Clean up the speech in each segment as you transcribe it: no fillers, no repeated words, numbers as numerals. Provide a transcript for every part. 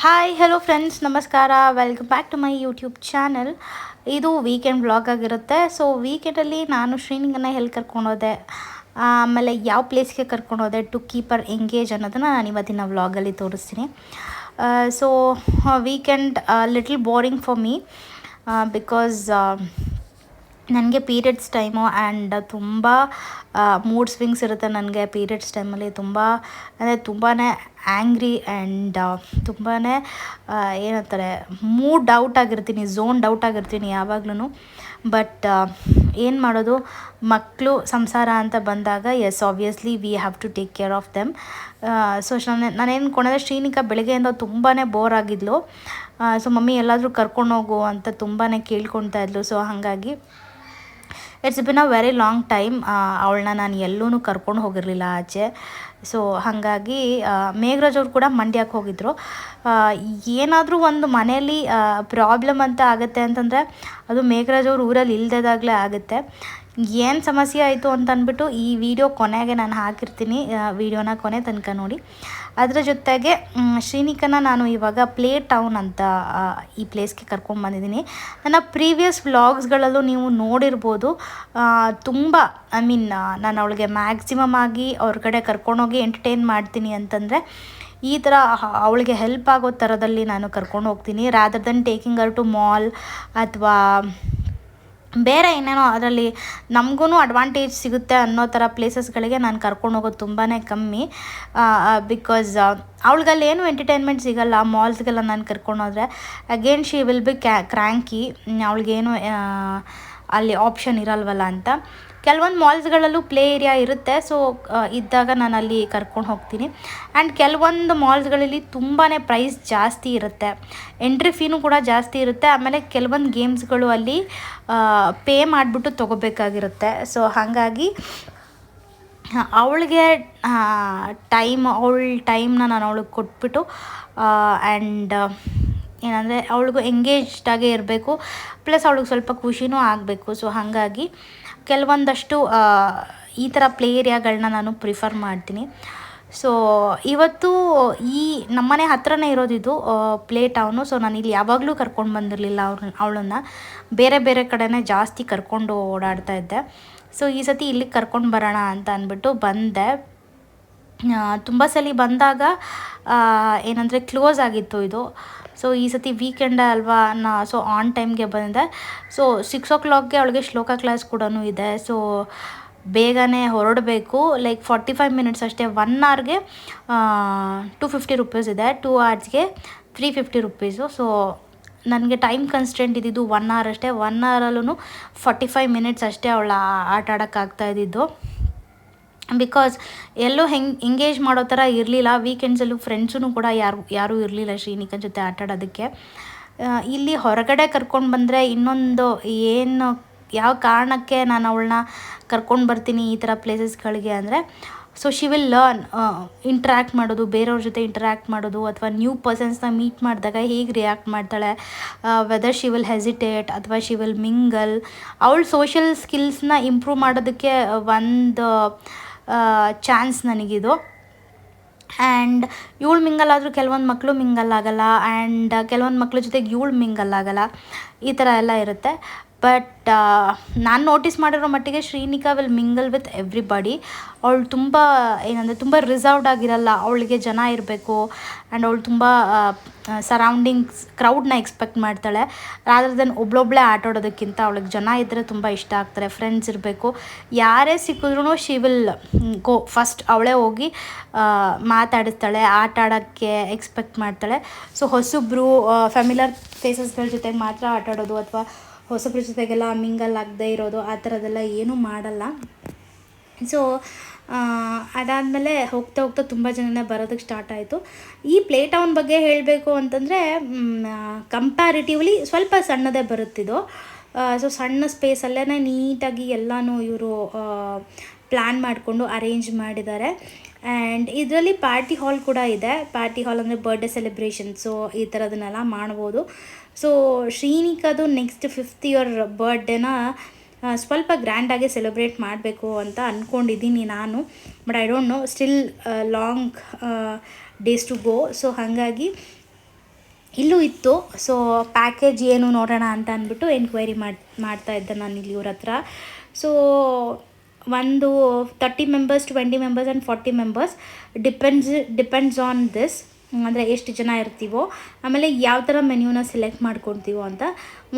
Hi hello friends, ನಮಸ್ಕಾರ. Welcome back to my YouTube channel. ಇದು weekend vlog ಆಗಿರುತ್ತೆ. So ವೀಕೆಂಡಲ್ಲಿ ನಾನು ಶ್ರೀನಿಂಗನ್ನ ಎಲ್ಲಿ ಕರ್ಕೊಂಡೋದೆ, ಆಮೇಲೆ ಯಾವ ಪ್ಲೇಸ್ಗೆ ಕರ್ಕೊಂಡೋದೆ ಟು ಕೀಪರ್ ಎಂಗೇಜ್ ಅನ್ನೋದನ್ನು ನಾನು ಇವತ್ತಿನ ವ್ಲಾಗಲ್ಲಿ ತೋರಿಸ್ತೀನಿ. So weekend little boring for me because ನನಗೆ ಪೀರಿಯಡ್ಸ್ ಟೈಮು ಆ್ಯಂಡ್ ತುಂಬ ಮೂಡ್ ಸ್ವಿಂಗ್ಸ್ ಇರುತ್ತೆ. ನನಗೆ ಪೀರಿಯಡ್ಸ್ ಟೈಮಲ್ಲಿ ತುಂಬಾ ಆ್ಯಂಗ್ರಿ ಆ್ಯಂಡ್ ತುಂಬಾ ಏನಂತಾರೆ, ಮೂಡ್ ಔಟ್ ಆಗಿರ್ತೀನಿ, ಝೋನ್ಡ್ ಔಟ್ ಆಗಿರ್ತೀನಿ ಯಾವಾಗ್ಲೂ. ಬಟ್ ಏನು ಮಾಡೋದು, ಮಕ್ಕಳು ಸಂಸಾರ ಅಂತ ಬಂದಾಗ yes obviously we have to take care of them. So ನಾನೇನು ಕೊಂಡೆ, ಶ್ರೀನಿಕಾ ಬೆಳಗ್ಗೆಯಿಂದ ತುಂಬಾ ಬೋರ್ ಆಗಿದ್ಲು. ಸೊ ಮಮ್ಮಿ ಎಲ್ಲಾದರೂ ಕರ್ಕೊಂಡು ಹೋಗು ಅಂತ ತುಂಬಾ ಕೇಳ್ಕೊತಾ ಇದ್ಲು. ಸೊ ಹಾಗಾಗಿ it's been a very long time ಅವಳನ್ನ ನಾನು ಎಲ್ಲೂ ಕರ್ಕೊಂಡು ಹೋಗಿರಲಿಲ್ಲ ಆಚೆ. ಸೊ ಹಾಗಾಗಿ ಮೇಘರಾಜ್ ಅವ್ರು ಕೂಡ ಮಂಡ್ಯಕ್ಕೆ ಹೋಗಿದ್ದರು. ಏನಾದರೂ ಒಂದು ಮನೆಯಲ್ಲಿ ಪ್ರಾಬ್ಲಮ್ ಅಂತ ಆಗುತ್ತೆ ಅಂತಂದರೆ ಅದು ಮೇಘರಾಜ್ ಅವ್ರು ಊರಲ್ಲಿ ಇಲ್ಲದಾಗಲೇ ಆಗುತ್ತೆ. ಏನು ಸಮಸ್ಯೆ ಆಯಿತು ಅಂತ ಅಂದ್ಬಿಟ್ಟು ಈ ವಿಡಿಯೋ ಕೊನೆಗೆ ನಾನು ಹಾಕಿರ್ತೀನಿ, ವಿಡಿಯೋನ ಕೊನೆ ತನಕ ನೋಡಿ. ಅದರ ಜೊತೆಗೆ ಶ್ರೀನಿಕನ ನಾನು ಇವಾಗ ಪ್ಲೇ ಟೌನ್ ಅಂತ ಈ ಪ್ಲೇಸ್ಗೆ ಕರ್ಕೊಂಡ್ಬಂದಿದ್ದೀನಿ. ನನ್ನ ಪ್ರೀವಿಯಸ್ ವ್ಲಾಗ್ಸ್ಗಳಲ್ಲೂ ನೀವು ನೋಡಿರ್ಬೋದು. ತುಂಬ ನಾನು ಅವಳಿಗೆ ಮ್ಯಾಕ್ಸಿಮಮ್ ಆಗಿ ಅವ್ರ ಕಡೆ ಕರ್ಕೊಂಡೋಗಿ ಎಂಟರ್ಟೈನ್ ಮಾಡ್ತೀನಿ ಅಂತಂದರೆ ಈ ಥರ ಅವಳಿಗೆ ಹೆಲ್ಪ್ ಆಗೋ ಥರದಲ್ಲಿ ನಾನು ಕರ್ಕೊಂಡು ಹೋಗ್ತೀನಿ, rather than taking her to mall ಅಥವಾ ಬೇರೆ ಏನೇನೋ ಅದರಲ್ಲಿ ನಮಗೂ ಅಡ್ವಾಂಟೇಜ್ ಸಿಗುತ್ತೆ ಅನ್ನೋ ಥರ ಪ್ಲೇಸಸ್ಗಳಿಗೆ ನಾನು ಕರ್ಕೊಂಡು ಹೋಗೋದು ತುಂಬಾ ಕಮ್ಮಿ. ಬಿಕಾಸ್ ಅವಳಿಗಲ್ಲಿ ಏನು ಎಂಟರ್ಟೈನ್ಮೆಂಟ್ ಸಿಗಲ್ಲ. ಮಾಲ್ಸ್ಗೆಲ್ಲ ನಾನು ಕರ್ಕೊಂಡು ಹೋದರೆ again she will be cranky, ಅವಳಿಗೇನು ಅಲ್ಲಿ ಆಪ್ಷನ್ ಇರಲ್ವಲ್ಲ ಅಂತ. ಕೆಲವೊಂದು ಮಾಲ್ಸ್ಗಳಲ್ಲೂ ಪ್ಲೇ ಏರಿಯಾ ಇರುತ್ತೆ. ಸೊ ಇದ್ದಾಗ ನಾನು ಅಲ್ಲಿ ಕರ್ಕೊಂಡು ಹೋಗ್ತೀನಿ. ಆ್ಯಂಡ್ ಕೆಲವೊಂದು ಮಾಲ್ಸ್ಗಳಲ್ಲಿ ತುಂಬಾ ಪ್ರೈಸ್ ಜಾಸ್ತಿ ಇರುತ್ತೆ, ಎಂಟ್ರಿ ಫೀನೂ ಕೂಡ ಜಾಸ್ತಿ ಇರುತ್ತೆ. ಆಮೇಲೆ ಕೆಲವೊಂದು ಗೇಮ್ಸ್ಗಳು ಅಲ್ಲಿ ಪೇ ಮಾಡಿಬಿಟ್ಟು ತೊಗೋಬೇಕಾಗಿರುತ್ತೆ. ಸೊ ಹಾಗಾಗಿ ಅವಳಿಗೆ ಅವಳ ಟೈಮ್ನ ನಾನು ಅವಳಿಗೆ ಕೊಟ್ಬಿಟ್ಟು ಆ್ಯಂಡ್ ಏನಂದರೆ ಅವಳಿಗೂ ಎಂಗೇಜ್ಡಾಗೇ ಇರಬೇಕು, ಪ್ಲಸ್ ಅವಳಿಗೆ ಸ್ವಲ್ಪ ಖುಷಿನೂ ಆಗಬೇಕು. ಸೊ ಹಾಗಾಗಿ ಕೆಲವೊಂದಷ್ಟು ಈ ಥರ ಪ್ಲೇ ಏರಿಯಾಗಳನ್ನ ನಾನು ಪ್ರಿಫರ್ ಮಾಡ್ತೀನಿ. ಸೊ ಇವತ್ತು ಈ ನಮ್ಮನೆ ಹತ್ರನೇ ಇರೋದಿದು ಪ್ಲೇ ಟೌನು. ಸೊ ನಾನು ಇಲ್ಲಿ ಯಾವಾಗಲೂ ಕರ್ಕೊಂಡು ಬಂದಿರಲಿಲ್ಲ ಅವಳನ್ನು, ಬೇರೆ ಬೇರೆ ಕಡೆನೇ ಜಾಸ್ತಿ ಕರ್ಕೊಂಡು ಓಡಾಡ್ತಾ ಇದ್ದೆ. ಸೊ ಈ ಸತಿ ಇಲ್ಲಿಗೆ ಕರ್ಕೊಂಡು ಬರೋಣ ಅಂತ ಅಂದ್ಬಿಟ್ಟು ಬಂದೆ. ತುಂಬ ಸಲ ಬಂದಾಗ ಏನಂದರೆ ಕ್ಲೋಸ್ ಆಗಿತ್ತು ಇದು. ಸೊ ಈ ಸತಿ ವೀಕೆಂಡ್ ಅಲ್ವಾ, ಸೊ ಆನ್ ಟೈಮ್ಗೆ ಬಂದೆ. ಸೊ 6 o'clockಗೆ ಅವಳಿಗೆ ಶ್ಲೋಕ ಕ್ಲಾಸ್ ಕೂಡ ಇದೆ. ಸೊ ಬೇಗನೆ ಹೊರಡಬೇಕು, ಲೈಕ್ 45 minutes ಅಷ್ಟೇ. 1 hourಗೆ 250 rupees ಇದೆ, 2 hoursಗೆ 350 rupees. ಸೊ ನನಗೆ ಟೈಮ್ ಕನ್ಸ್ಟೆಂಟ್ ಇದ್ದಿದ್ದು 1 hour ಅಷ್ಟೇ. 1 hourಲ್ಲೂ 45 minutes ಅಷ್ಟೇ ಅವಳ ಆಟ ಆಡೋಕ್ಕಾಗ್ತಾ ಇದ್ದಿದ್ದು. ಬಿಕಾಸ್ ಎಲ್ಲೂ ಎಂಗೇಜ್ ಮಾಡೋ ಥರ ಇರಲಿಲ್ಲ. ವೀಕೆಂಡ್ಸಲ್ಲೂ ಫ್ರೆಂಡ್ಸೂ ಕೂಡ ಯಾರೂ ಇರಲಿಲ್ಲ ಶ್ರೀನಿಕನ್ ಜೊತೆ ಆಟ ಆಡೋದಕ್ಕೆ. ಇಲ್ಲಿ ಹೊರಗಡೆ ಕರ್ಕೊಂಡು ಬಂದರೆ ಇನ್ನೊಂದು ಏನು ಯಾವ ಕಾರಣಕ್ಕೆ ನಾನು ಅವಳನ್ನ ಕರ್ಕೊಂಡು ಬರ್ತೀನಿ ಈ ಥರ ಪ್ಲೇಸಸ್ಗಳಿಗೆ ಅಂದರೆ, so she will learn interact ಮಾಡೋದು, ಬೇರೆಯವ್ರ ಜೊತೆ ಇಂಟ್ರ್ಯಾಕ್ಟ್ ಮಾಡೋದು, ಅಥವಾ ನ್ಯೂ ಪರ್ಸನ್ಸ್ನ ಮೀಟ್ ಮಾಡಿದಾಗ ಹೇಗೆ ರಿಯಾಕ್ಟ್ ಮಾಡ್ತಾಳೆ, ವೆದರ್ ಶಿ ವಿಲ್ ಹೆಸಿಟೇಟ್ ಅಥವಾ ಶಿ ವಿಲ್ ಮಿಂಗಲ್. ಅವಳ ಸೋಷಿಯಲ್ ಸ್ಕಿಲ್ಸ್ನ ಇಂಪ್ರೂವ್ ಮಾಡೋದಕ್ಕೆ ಒಂದು ಚಾನ್ಸ್ ನನಗಿದು. ಆ್ಯಂಡ್ ಇವಳು ಮಿಂಗಲ್ ಆದರೂ ಕೆಲವೊಂದು ಮಕ್ಕಳು ಮಿಂಗಲ್ ಆಗಲ್ಲ, ಆ್ಯಂಡ್ ಕೆಲವೊಂದು ಮಕ್ಳ ಜೊತೆಗೆ ಇವಳು ಮಿಂಗಲ್ ಆಗಲ್ಲ, ಈ ಥರ ಎಲ್ಲ ಇರುತ್ತೆ. ಬಟ್ ನಾನು ನೋಟಿಸ್ ಮಾಡಿರೋ ಮಟ್ಟಿಗೆ Shrinika will mingle with everybody. ಅವಳು ತುಂಬ ರಿಸರ್ವ್ಡ್ ಆಗಿರಲ್ಲ. ಅವಳಿಗೆ ಜನ ಇರಬೇಕು ಆ್ಯಂಡ್ ಅವಳು ತುಂಬ ಸರೌಂಡಿಂಗ್ಸ್ ಕ್ರೌಡ್ನ ಎಕ್ಸ್ಪೆಕ್ಟ್ ಮಾಡ್ತಾಳೆ. ರಾದರ್ ದೆನ್ ಒಬ್ಳೊಬ್ಳೆ ಆಟ ಆಡೋದಕ್ಕಿಂತ ಅವಳಿಗೆ ಜನ ಇದ್ದರೆ ತುಂಬ ಇಷ್ಟ ಆಗ್ತಾರೆ, ಫ್ರೆಂಡ್ಸ್ ಇರಬೇಕು. ಯಾರೇ ಸಿಕ್ಕಿದ್ರೂ ಶಿ ವಿಲ್ ಗೋ ಫಸ್ಟ್, ಅವಳೇ ಹೋಗಿ ಮಾತಾಡಿಸ್ತಾಳೆ, ಆಟ ಆಡೋಕ್ಕೆ ಎಕ್ಸ್ಪೆಕ್ಟ್ ಮಾಡ್ತಾಳೆ. ಸೊ ಹೊಸಬ್ರು ಫೆಮಿಲರ್ ಫೇಸಸ್ಗಳ ಜೊತೆಗೆ ಮಾತ್ರ ಆಟ ಆಡೋದು ಅಥವಾ ಹೊಸಬ್ರ ಜೊತೆಗೆಲ್ಲ ಮಿಂಗಲ್ ಆಗದೆ ಇರೋದು ಆ ಥರದ್ದೆಲ್ಲ ಏನೂ ಮಾಡಲ್ಲ. ಸೊ ಅದಾದಮೇಲೆ ಹೋಗ್ತಾ ತುಂಬ ಜನನೇ ಬರೋದಕ್ಕೆ ಸ್ಟಾರ್ಟ್ ಆಯಿತು. ಈ ಪ್ಲೇ ಟೌನ್ ಬಗ್ಗೆ ಹೇಳಬೇಕು ಅಂತಂದರೆ ಕಂಪ್ಯಾರಿಟಿವ್ಲಿ ಸ್ವಲ್ಪ ಸಣ್ಣದೇ ಬರುತ್ತಿದ್ದು. ಸೊ ಸಣ್ಣ ಸ್ಪೇಸಲ್ಲೇ ನೀಟಾಗಿ ಎಲ್ಲನೂ ಇವರು ಪ್ಲ್ಯಾನ್ ಮಾಡಿಕೊಂಡು ಅರೇಂಜ್ ಮಾಡಿದ್ದಾರೆ. ಆ್ಯಂಡ್ ಇದರಲ್ಲಿ ಪಾರ್ಟಿ ಹಾಲ್ ಕೂಡ ಇದೆ. ಪಾರ್ಟಿ ಹಾಲ್ ಅಂದರೆ ಬರ್ಡೇ ಸೆಲೆಬ್ರೇಷನ್ಸು ಈ ಥರದನ್ನೆಲ್ಲ ಮಾಡ್ಬೋದು. ಸೊ ಶ್ರೀನಿಕದು ನೆಕ್ಸ್ಟ್ 5th year ಬರ್ಡೇನ ಸ್ವಲ್ಪ ಗ್ರ್ಯಾಂಡಾಗಿ ಸೆಲೆಬ್ರೇಟ್ ಮಾಡಬೇಕು ಅಂತ ಅಂದ್ಕೊಂಡಿದ್ದೀನಿ ನಾನು. But I don't know, still long days to go. So ಹಾಗಾಗಿ ಇಲ್ಲೂ ಇತ್ತು. ಸೊ ಪ್ಯಾಕೇಜ್ ಏನು ನೋಡೋಣ ಅಂತ ಅಂದ್ಬಿಟ್ಟು ಎನ್ಕ್ವೈರಿ ಮಾಡ್ತಾ ಇದ್ದೆ ನಾನು ಇಲ್ಲಿ ಇವ್ರ ಹತ್ರ. ಸೊ ಒಂದು 30 members, 20 members and 40 members depends on this, ಅಂದರೆ ಎಷ್ಟು ಜನ ಇರ್ತೀವೋ, ಆಮೇಲೆ ಯಾವ ಥರ ಮೆನ್ಯೂನ ಸೆಲೆಕ್ಟ್ ಮಾಡ್ಕೊತೀವೋ ಅಂತ.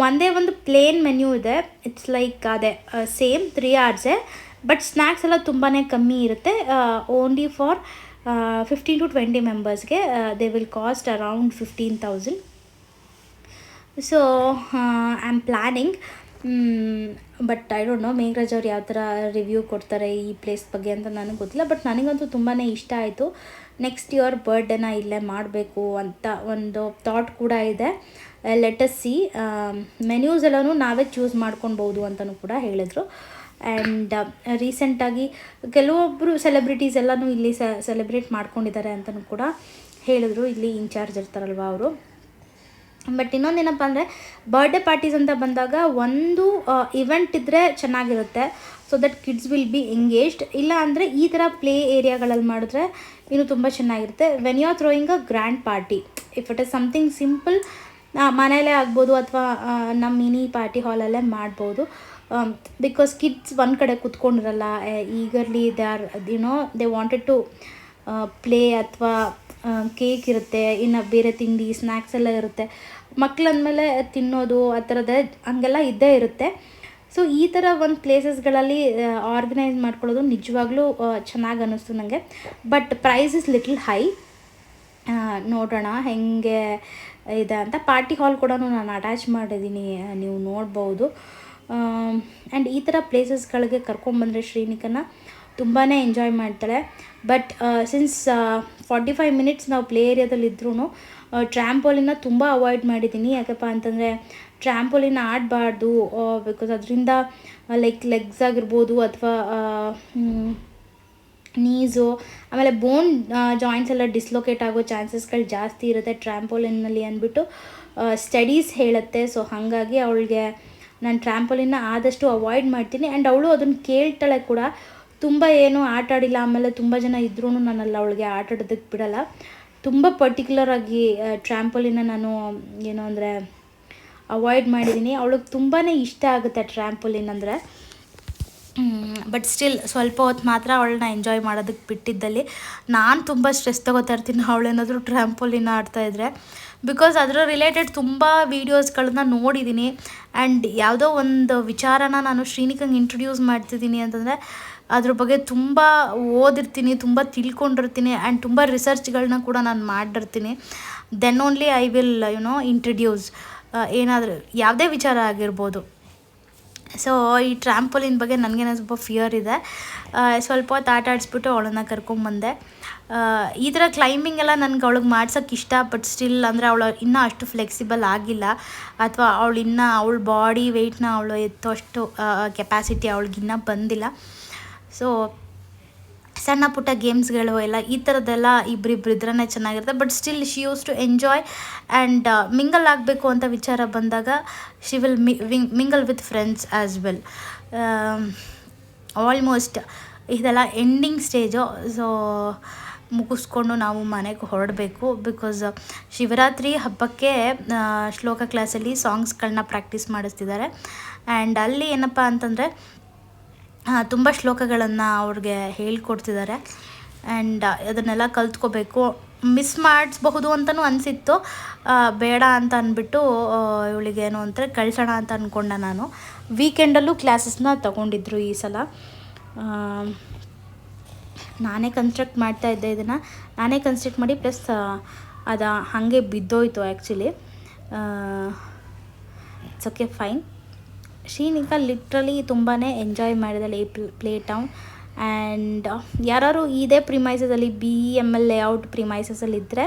ಒಂದೇ ಒಂದು ಪ್ಲೇನ್ ಮೆನ್ಯೂ ಇದೆ. ಇಟ್ಸ್ ಲೈಕ್ ಅದೇ ಸೇಮ್ 3 hours, ಬಟ್ ಸ್ನ್ಯಾಕ್ಸ್ ಎಲ್ಲ ತುಂಬಾ ಕಮ್ಮಿ ಇರುತ್ತೆ. ಓನ್ಲಿ ಫಾರ್ 15 to 20 ಮೆಂಬರ್ಸ್ಗೆ they will cost around 15,000. So I am planning, but I don't know Megharaj ಅವ್ರು ಯಾವ ಥರ ರಿವ್ಯೂ ಕೊಡ್ತಾರೆ ಈ ಪ್ಲೇಸ್ ಬಗ್ಗೆ ಅಂತ ನನಗೆ ಗೊತ್ತಿಲ್ಲ. ಬಟ್ ನನಗಂತೂ ತುಂಬಾ ಇಷ್ಟ ಆಯಿತು. ನೆಕ್ಸ್ಟ್ ಇಯರ್ ಬರ್ಡೇನ ಇಲ್ಲೇ ಮಾಡಬೇಕು ಅಂತ ಒಂದು ಥಾಟ್ ಕೂಡ ಇದೆ. Let's see. ಮೆನ್ಯೂಸ್ ಎಲ್ಲನೂ ನಾವೇ ಚೂಸ್ ಮಾಡ್ಕೊಳ್ಬೋದು ಅಂತಲೂ ಕೂಡ ಹೇಳಿದರು. ಆ್ಯಂಡ್ ರೀಸೆಂಟಾಗಿ ಕೆಲವೊಬ್ಬರು ಸೆಲೆಬ್ರಿಟೀಸ್ ಎಲ್ಲನೂ ಇಲ್ಲಿ ಸೆಲೆಬ್ರೇಟ್ ಮಾಡ್ಕೊಂಡಿದ್ದಾರೆ ಅಂತಲೂ ಕೂಡ ಹೇಳಿದ್ರು, ಇಲ್ಲಿ ಇನ್ಚಾರ್ಜ್ ಇರ್ತಾರಲ್ವ ಅವರು. ಬಟ್ ಇನ್ನೊಂದೇನಪ್ಪ ಅಂದರೆ, ಬರ್ಡೇ ಪಾರ್ಟೀಸ್ ಅಂತ ಬಂದಾಗ ಒಂದು ಇವೆಂಟ್ ಇದ್ದರೆ ಚೆನ್ನಾಗಿರುತ್ತೆ, so that kids will be engaged. ಇಲ್ಲ ಅಂದರೆ ಈ ಥರ ಪ್ಲೇ ಏರಿಯಾಗಳಲ್ಲಿ ಮಾಡಿದ್ರೆ ಇನ್ನೂ ತುಂಬ ಚೆನ್ನಾಗಿರುತ್ತೆ. When you are throwing a grand party, if it is something simple, ಮನೆಯಲ್ಲೇ ಆಗ್ಬೋದು ಅಥವಾ ನಮ್ಮ ಮಿನಿ ಪಾರ್ಟಿ ಹಾಲಲ್ಲೇ ಮಾಡ್ಬೋದು. ಬಿಕಾಸ್ ಕಿಡ್ಸ್ ಒಂದು ಕಡೆ ಕೂತ್ಕೊಂಡಿರಲ್ಲ, eagerly they wanted to play, ಅಥವಾ ಕೇಕ್ ಇರುತ್ತೆ, ಇನ್ನು ಬೇರೆ ತಿಂಡಿ ಸ್ನ್ಯಾಕ್ಸ್ ಎಲ್ಲ ಇರುತ್ತೆ. ಮಕ್ಕಳಂದಮೇಲೆ ತಿನ್ನೋದು ಆ ಥರದ ಹಂಗೆಲ್ಲ ಇದ್ದೇ ಇರುತ್ತೆ. ಸೊ ಈ ಥರ ಒಂದು ಪ್ಲೇಸಸ್ಗಳಲ್ಲಿ ಆರ್ಗನೈಸ್ ಮಾಡ್ಕೊಳ್ಳೋದು ನಿಜವಾಗ್ಲೂ ಚೆನ್ನಾಗಿ ಅನ್ನಿಸ್ತು ನನಗೆ. But price is little high. ನೋಡೋಣ ಹೆಂಗೆ ಇದೆ ಅಂತ. ಪಾರ್ಟಿ ಹಾಲ್ ಕೂಡ ನಾನು ಅಟ್ಯಾಚ್ ಮಾಡಿದ್ದೀನಿ, ನೀವು ನೋಡ್ಬೋದು. ಆ್ಯಂಡ್ ಈ ಥರ ಪ್ಲೇಸಸ್ಗಳಿಗೆ ಕರ್ಕೊಂಬಂದರೆ ಶ್ರೀನಿಕನ ತುಂಬಾ ಎಂಜಾಯ್ ಮಾಡ್ತಾಳೆ. ಬಟ್ ಸಿನ್ಸ್ 45 minutes ನಾವು ಪ್ಲೇ ಏರಿಯಾದಲ್ಲಿ ಇದ್ರೂ ಟ್ರ್ಯಾಂಪೋಲಿನ ತುಂಬ ಅವಾಯ್ಡ್ ಮಾಡಿದ್ದೀನಿ. ಯಾಕಪ್ಪ ಅಂತಂದರೆ ಟ್ರ್ಯಾಂಪೋಲಿನ ಆಡಬಾರ್ದು, ಬಿಕಾಸ್ ಅದರಿಂದ ಲೆಗ್ಸ್ ಆಗಿರ್ಬೋದು ಅಥವಾ ನೀಸು, ಆಮೇಲೆ ಬೋನ್ ಜಾಯಿಂಟ್ಸ್ ಎಲ್ಲ ಡಿಸ್ಲೊಕೇಟ್ ಆಗೋ ಚಾನ್ಸಸ್ಗಳು ಜಾಸ್ತಿ ಇರುತ್ತೆ ಟ್ರ್ಯಾಂಪೋಲಿನಲ್ಲಿ ಅಂದ್ಬಿಟ್ಟು ಸ್ಟಡೀಸ್ ಹೇಳುತ್ತೆ. ಸೊ ಹಾಗಾಗಿ ಅವಳಿಗೆ ನಾನು ಟ್ರ್ಯಾಂಪೋಲಿನ ಆದಷ್ಟು ಅವಾಯ್ಡ್ ಮಾಡ್ತೀನಿ. ಆ್ಯಂಡ್ ಅವಳು ಅದನ್ನು ಕೇಳ್ತಾಳೆ ಕೂಡ. ತುಂಬ ಏನು ಆಟ ಆಡಿಲ್ಲ, ಆಮೇಲೆ ತುಂಬ ಜನ ಇದ್ರೂ ನಾನಲ್ಲಿ ಅವಳಿಗೆ ಆಟ ಆಡೋದಕ್ಕೆ ಬಿಡೋಲ್ಲ. ತುಂಬ ಪರ್ಟಿಕ್ಯುಲರಾಗಿ ಟ್ರ್ಯಾಂಪೋಲಿನ ನಾನು ಏನು ಅಂದರೆ ಅವಾಯ್ಡ್ ಮಾಡಿದ್ದೀನಿ. ಅವಳಿಗೆ ತುಂಬಾ ಇಷ್ಟ ಆಗುತ್ತೆ ಟ್ರ್ಯಾಂಪೋಲಿನ್ ಅಂದರೆ. ಬಟ್ ಸ್ಟಿಲ್ ಸ್ವಲ್ಪ ಹೊತ್ತು ಮಾತ್ರ ಅವಳನ್ನ ಎಂಜಾಯ್ ಮಾಡೋದಕ್ಕೆ ಬಿಟ್ಟಿದ್ದಲ್ಲಿ ನಾನು ತುಂಬ ಸ್ಟ್ರೆಸ್ ತೊಗೋತಾ ಇರ್ತೀನಿ ಅವಳೇನಾದರೂ ಟ್ರ್ಯಾಂಪೋಲಿನ ಆಡ್ತಾಯಿದ್ರೆ. ಬಿಕಾಸ್ ಅದರ ರಿಲೇಟೆಡ್ ತುಂಬ ವೀಡಿಯೋಸ್ಗಳನ್ನ ನೋಡಿದ್ದೀನಿ. ಆ್ಯಂಡ್ ಯಾವುದೋ ಒಂದು ವಿಚಾರನ ನಾನು ಶ್ರೀನಿಕಂಗೆ ಇಂಟ್ರೊಡ್ಯೂಸ್ ಮಾಡ್ತಿದ್ದೀನಿ ಅಂತಂದರೆ ಅದ್ರ ಬಗ್ಗೆ ತುಂಬ ಓದಿರ್ತೀನಿ, ತುಂಬ ತಿಳ್ಕೊಂಡಿರ್ತೀನಿ, ಆ್ಯಂಡ್ ತುಂಬ ರಿಸರ್ಚ್ಗಳನ್ನ ಕೂಡ ನಾನು ಮಾಡಿರ್ತೀನಿ. Then only I will introduce ಏನಾದರೂ ಯಾವುದೇ ವಿಚಾರ ಆಗಿರ್ಬೋದು. ಸೊ ಈ ಟ್ರ್ಯಾಂಪೋಲಿನ್ ಬಗ್ಗೆ ನನಗೇನೋ ಸ್ವಲ್ಪ ಫಿಯರ್ ಇದೆ. ಸ್ವಲ್ಪ ಹೊತ್ತು ಆಟ ಆಡಿಸ್ಬಿಟ್ಟು ಅವಳನ್ನು ಕರ್ಕೊಂಬಂದೆ. ಈ ಥರ ಕ್ಲೈಂಬಿಂಗ್ ಎಲ್ಲ ನನಗೆ ಅವಳಿಗೆ ಮಾಡ್ಸೋಕ್ಕೆ ಇಷ್ಟ. ಬಟ್ ಸ್ಟಿಲ್ ಅಂದರೆ ಅವಳು ಇನ್ನೂ ಅಷ್ಟು ಫ್ಲೆಕ್ಸಿಬಲ್ ಆಗಿಲ್ಲ, ಅಥವಾ ಅವಳು ಇನ್ನೂ ಅವಳ ಬಾಡಿ ವೆಯ್ಟ್ನ ಅವಳು ಎತ್ತೋಷ್ಟು ಕೆಪಾಸಿಟಿ ಅವಳಿಗಿನ್ನೂ ಬಂದಿಲ್ಲ. ಸೊ ಸಣ್ಣ ಪುಟ್ಟ ಗೇಮ್ಸ್ಗಳು ಎಲ್ಲ ಈ ಥರದ್ದೆಲ್ಲ ಇಬ್ಬರಿಬ್ರು ಇದ್ರೇ ಚೆನ್ನಾಗಿರುತ್ತೆ. But still she used to enjoy and mingle ಆಗಬೇಕು ಅಂತ ವಿಚಾರ ಬಂದಾಗ she will mingle with friends as well. Almost ಇದೆಲ್ಲ ಎಂಡಿಂಗ್ ಸ್ಟೇಜು. ಸೊ ಮುಗಿಸ್ಕೊಂಡು ನಾವು ಮನೆಗೆ ಹೊರಡಬೇಕು. ಬಿಕಾಸ್ ಶಿವರಾತ್ರಿ ಹಬ್ಬಕ್ಕೆ ಶ್ಲೋಕ ಕ್ಲಾಸಲ್ಲಿ ಸಾಂಗ್ಸ್ಗಳನ್ನ ಪ್ರಾಕ್ಟೀಸ್ ಮಾಡಿಸ್ತಿದ್ದಾರೆ. ಆ್ಯಂಡ್ ಅಲ್ಲಿ ಏನಪ್ಪ ಅಂತಂದರೆ ತುಂಬ ಶ್ಲೋಕಗಳನ್ನು ಅವ್ರಿಗೆ ಹೇಳ್ಕೊಡ್ತಿದ್ದಾರೆ. ಆ್ಯಂಡ್ ಅದನ್ನೆಲ್ಲ ಕಲ್ತ್ಕೋಬೇಕು. ಮಿಸ್ ಮಾಡಿಸ್ಬಹುದು ಅಂತಲೂ ಅನಿಸಿತ್ತು, ಬೇಡ ಅಂತ ಅಂದ್ಬಿಟ್ಟು ಇವಳಿಗೇನು ಅಂತಾರೆ ಕಳ್ಸೋಣ ಅಂತ ಅಂದ್ಕೊಂಡೆ ನಾನು. ವೀಕೆಂಡಲ್ಲೂ ಕ್ಲಾಸಸ್ನ ತೊಗೊಂಡಿದ್ರು ಈ ಸಲ. ನಾನೇ ಕನ್ಸ್ಟ್ರಕ್ಟ್ ಮಾಡ್ತಾಯಿದ್ದೆ, ಇದನ್ನು ನಾನೇ ಕನ್ಸ್ಟ್ರಕ್ಟ್ ಮಾಡಿ, ಪ್ಲಸ್ ಅದು ಹಾಗೆ ಬಿದ್ದೋಯ್ತು actually. It's okay, fine. Shrinika literally ತುಂಬಾ ಎಂಜಾಯ್ ಮಾಡಿದ್ದಾಳೆ ಈ ಪ್ಲೇ ಟೌನ್. ಆ್ಯಂಡ್ ಯಾರು ಇದೇ ಪ್ರಿಮೈಸಸಲ್ಲಿ BEML ಲೇಔಟ್ ಪ್ರಿಮೈಸಸಲ್ಲಿ ಇದ್ದರೆ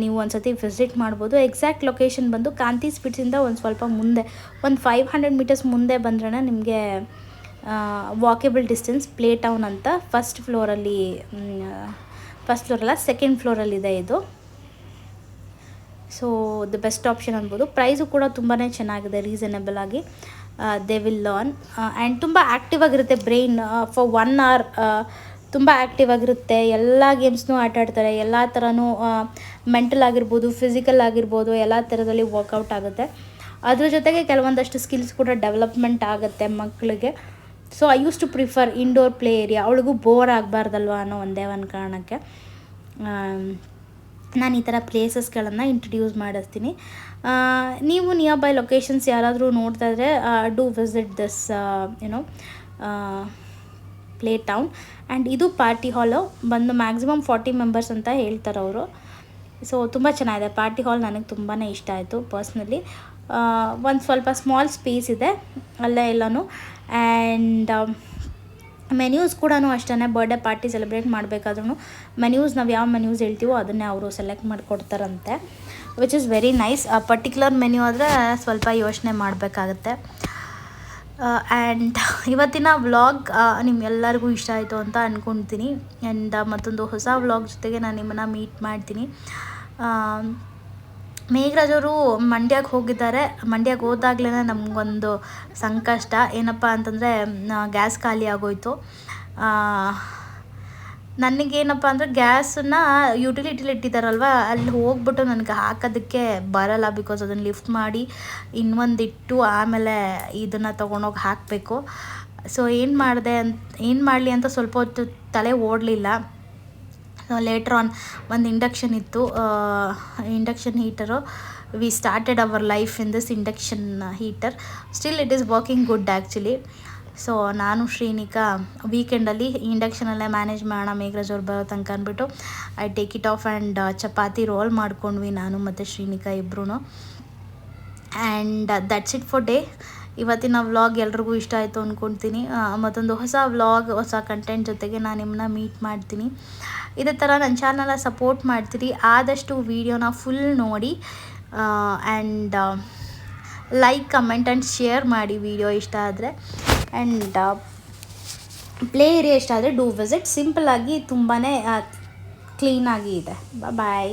ನೀವು ಒಂದು ಸತಿ ವಿಸಿಟ್ ಮಾಡ್ಬೋದು. ಎಕ್ಸಾಕ್ಟ್ ಲೊಕೇಶನ್ ಬಂದು ಕಾಂತಿ ಸ್ವೀಟ್ಸಿಂದ ಒಂದು ಸ್ವಲ್ಪ ಮುಂದೆ, ಒಂದು 500 meters ಮುಂದೆ ಬಂದ್ರೆ ನಿಮಗೆ ವಾಕೇಬಲ್ ಡಿಸ್ಟೆನ್ಸ್ ಪ್ಲೇ ಟೌನ್ ಅಂತ ಫಸ್ಟ್ ಫ್ಲೋರಲ್ಲ, ಸೆಕೆಂಡ್ ಫ್ಲೋರಲ್ಲಿದೆ ಇದು. ಸೊ ದ ಬೆಸ್ಟ್ ಆಪ್ಷನ್ ಅನ್ಬೋದು. ಪ್ರೈಸು ಕೂಡ ತುಂಬಾ ಚೆನ್ನಾಗಿದೆ, ರೀಸನಬಲ್ ಆಗಿ. ದೇ ವಿಲ್ ಲರ್ನ್ ಆ್ಯಂಡ್ ತುಂಬ ಆ್ಯಕ್ಟಿವ್ ಆಗಿರುತ್ತೆ ಬ್ರೈನ್. ಫಾರ್ 1 hour ತುಂಬ ಆ್ಯಕ್ಟಿವ್ ಆಗಿರುತ್ತೆ. ಎಲ್ಲ ಗೇಮ್ಸ್ನೂ ಆಟಾಡ್ತಾರೆ. ಎಲ್ಲ ಥರನೂ ಮೆಂಟಲ್ ಆಗಿರ್ಬೋದು, ಫಿಸಿಕಲ್ ಆಗಿರ್ಬೋದು, ಎಲ್ಲ ಥರದಲ್ಲಿ ವರ್ಕೌಟ್ ಆಗುತ್ತೆ. ಅದ್ರ ಜೊತೆಗೆ ಕೆಲವೊಂದಷ್ಟು ಸ್ಕಿಲ್ಸ್ ಕೂಡ ಡೆವಲಪ್ಮೆಂಟ್ ಆಗುತ್ತೆ ಮಕ್ಕಳಿಗೆ. So I used to prefer indoor play area. ಅವಳಿಗೂ ಬೋರ್ ಆಗಬಾರ್ದಲ್ವ ಅನ್ನೋ ಒಂದೇ ಒಂದು ಕಾರಣಕ್ಕೆ ನಾನು ಈ ಥರ ಪ್ಲೇಸಸ್ಗಳನ್ನು ಇಂಟ್ರಡ್ಯೂಸ್ ಮಾಡಿಸ್ತೀನಿ. ನೀವು ನಿಯರ್ ಬೈ ಲೊಕೇಶನ್ಸ್ ಯಾರಾದರೂ ನೋಡ್ತಾ ಇದ್ದರೆ do visit this play town. And ಇದು ಪಾರ್ಟಿ ಹಾಲು ಬಂದು ಮ್ಯಾಕ್ಸಿಮಮ್ 40 ಮೆಂಬರ್ಸ್ ಅಂತ ಹೇಳ್ತಾರೆ ಅವರು. ಸೊ ತುಂಬ ಚೆನ್ನಾಗಿದೆ ಪಾರ್ಟಿ ಹಾಲ್. ನನಗೆ ತುಂಬಾ ಇಷ್ಟ ಆಯಿತು ಪರ್ಸ್ನಲಿ. ಒಂದು ಸ್ವಲ್ಪ ಸ್ಮಾಲ್ ಸ್ಪೇಸ್ ಇದೆ ಅಲ್ಲೇ ಎಲ್ಲನೂ. ಆ್ಯಂಡ್ ಮೆನ್ಯೂಸ್ ಕೂಡ ಅಷ್ಟೇ. ಬರ್ಡೇ ಪಾರ್ಟಿ ಸೆಲೆಬ್ರೇಟ್ ಮಾಡಬೇಕಾದ್ರೂ ಮೆನ್ಯೂಸ್ ನಾವು ಯಾವ ಮೆನ್ಯೂಸ್ ಹೇಳ್ತೀವೋ ಅದನ್ನೇ ಅವರು ಸೆಲೆಕ್ಟ್ ಮಾಡಿಕೊಡ್ತಾರಂತೆ, which is very nice. Particular menu ಆದರೆ ಸ್ವಲ್ಪ ಯೋಚನೆ ಮಾಡಬೇಕಾಗತ್ತೆ. ಆ್ಯಂಡ್ ಇವತ್ತಿನ ವ್ಲಾಗ್ ನಿಮ್ಗೆಲ್ಲರಿಗೂ ಇಷ್ಟ ಆಯಿತು ಅಂತ ಅಂದ್ಕೊಳ್ತೀನಿ. ಆ್ಯಂಡ್ ಮತ್ತೊಂದು ಹೊಸ ವ್ಲಾಗ್ ಜೊತೆಗೆ ನಾನು ನಿಮ್ಮನ್ನು ಮೀಟ್ ಮಾಡ್ತೀನಿ. ಮೇಘರಾಜ್ ಅವರು ಮಂಡ್ಯಕ್ಕೆ ಹೋಗಿದ್ದಾರೆ. ಮಂಡ್ಯಕ್ಕೆ ಹೋದಾಗಲೇ ನಮಗೊಂದು ಸಂಕಷ್ಟ ಏನಪ್ಪ ಅಂತಂದರೆ ಗ್ಯಾಸ್ ಖಾಲಿ ಆಗೋಯಿತು. ನನಗೇನಪ್ಪ ಅಂದರೆ ಗ್ಯಾಸನ್ನು ಯುಟಿಲಿಟಿಲಿ ಇಟ್ಟಿದ್ದಾರಲ್ವ, ಅಲ್ಲಿ ಹೋಗ್ಬಿಟ್ಟು ನನಗೆ ಹಾಕೋದಕ್ಕೆ ಬರಲ್ಲ. ಬಿಕಾಸ್ ಅದನ್ನು ಲಿಫ್ಟ್ ಮಾಡಿ ಇನ್ನೊಂದಿಟ್ಟು ಆಮೇಲೆ ಇದನ್ನು ತೊಗೊಂಡೋಗಿ ಹಾಕಬೇಕು. ಸೊ ಏನು ಮಾಡಲಿ ಅಂತ ಸ್ವಲ್ಪ ಹೊತ್ತು ತಲೆ ಓಡಲಿಲ್ಲ. ಲೇಟರ್ ಆನ್ ಒಂದು ಇಂಡಕ್ಷನ್ ಇತ್ತು, induction heater. We started our life in this induction heater. Still it is working good actually. So ನಾನು ಶ್ರೀನಿಕಾ ವೀಕೆಂಡಲ್ಲಿ ಇಂಡಕ್ಷನಲ್ಲೇ ಮ್ಯಾನೇಜ್ ಮಾಡೋಣ ಮೇಘರಾಜ್ ಅವ್ರು ಬರೋ ತನಕ ಅಂದ್ಬಿಟ್ಟು I take it off. And chapati roll ಮಾಡ್ಕೊಂಡ್ವಿ ನಾನು ಮತ್ತು ಶ್ರೀನಿಕಾ ಇಬ್ಬರೂ. And that's it for day. ಇವತ್ತಿನ ವ್ಲಾಗ್ ಎಲ್ರಿಗೂ ಇಷ್ಟ ಆಯಿತು ಅಂದ್ಕೊಳ್ತೀನಿ. ಮತ್ತೊಂದು ಹೊಸ ವ್ಲಾಗ್, ಹೊಸ ಕಂಟೆಂಟ್ ಜೊತೆಗೆ ನಾನು ನಿಮ್ಮನ್ನ ಮೀಟ್ ಮಾಡ್ತೀನಿ. ಇದೇ ಥರ ನನ್ನ ಚಾನಲ್ನ ಸಪೋರ್ಟ್ ಮಾಡ್ತೀರಿ. ಆದಷ್ಟು ವೀಡಿಯೋನ ಫುಲ್ ನೋಡಿ. And like, comment and share ಮಾಡಿ ವಿಡಿಯೋ ಇಷ್ಟ ಆದರೆ. ಆ್ಯಂಡ್ ಪ್ಲೇ ಏರಿಯಾ ಇಷ್ಟ ಆದರೆ ಡೂ ವಿಸಿಟ್. ಸಿಂಪಲ್ಲಾಗಿ ತುಂಬಾ ಕ್ಲೀನಾಗಿ ಇದೆ. ಬಾಯ್.